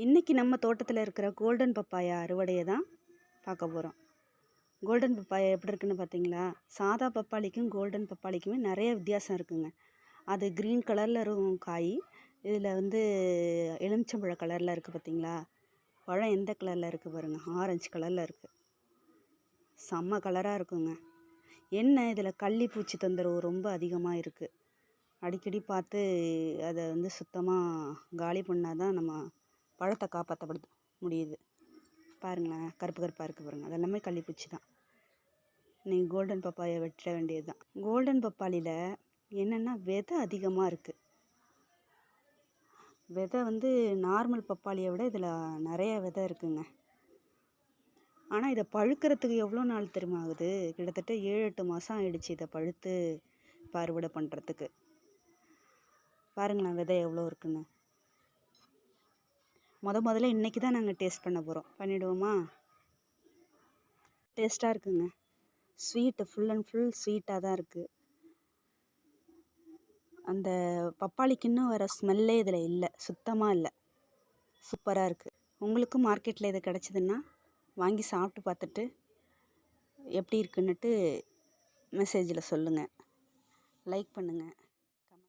இன்றைக்கி நம்ம தோட்டத்தில் இருக்கிற கோல்டன் பப்பாயா அறுவடையை தான் பார்க்க போகிறோம். கோல்டன் பப்பாயா எப்படி இருக்குன்னு பார்த்தீங்களா? சாதா பப்பாளிக்கும் கோல்டன் பப்பாளிக்குமே நிறைய வித்தியாசம் இருக்குங்க. அது க்ரீன் கலரில் இருக்கும் காய். இதில் எலுமிச்சம்பழ கலரில் இருக்குது பார்த்தீங்களா? பழம் எந்த கலரில் இருக்குது பாருங்கள், ஆரஞ்சு கலரில் இருக்குது. செம்ம கலராக இருக்குங்க. என்ன இதில் கள்ளிப்பூச்சி தொந்தரவு ரொம்ப அதிகமாக இருக்குது. அடிக்கடி பார்த்து அதை சுத்தமாக காலி பண்ணால் தான் நம்ம பழத்தை காப்பாற்றப்படுது முடியுது. பாருங்களேன், கருப்பு கருப்பாக இருக்குது பாருங்கள், அதெல்லாமே கள்ளிப்பூச்சி தான். நீங்கள் கோல்டன் பப்பாயை வெட்ட வேண்டியது தான். கோல்டன் பப்பாளியில் என்னென்னா விதை அதிகமாக இருக்குது. விதை நார்மல் பப்பாளியை விட இதில் நிறைய விதை இருக்குங்க. ஆனால் இதை பழுக்கிறதுக்கு எவ்வளோ நாள் தெரியுமா ஆகுது? கிட்டத்தட்ட 7-8 மாதம் ஆயிடுச்சு இதை பழுத்து அறுவடை பண்ணுறதுக்கு. பாருங்களேன் விதை எவ்வளோ இருக்குன்னு. முதல்ல இன்றைக்கி தான் நாங்கள் டேஸ்ட் பண்ண போகிறோம். பண்ணிவிடுவோமா? டேஸ்ட்டாக இருக்குங்க. ஸ்வீட்டு, ஃபுல் அண்ட் ஃபுல் ஸ்வீட்டாக தான் இருக்குது. அந்த பப்பாளிக்குன்னு வர ஸ்மெல்லே இதில் இல்லை, சுத்தமாக இல்லை. சூப்பராக இருக்குது. உங்களுக்கும் மார்க்கெட்டில் இது கிடச்சிதுன்னா வாங்கி சாப்பிட்டு பார்த்துட்டு எப்படி இருக்குன்னுட்டு மெசேஜில் சொல்லுங்கள். லைக் பண்ணுங்கள்.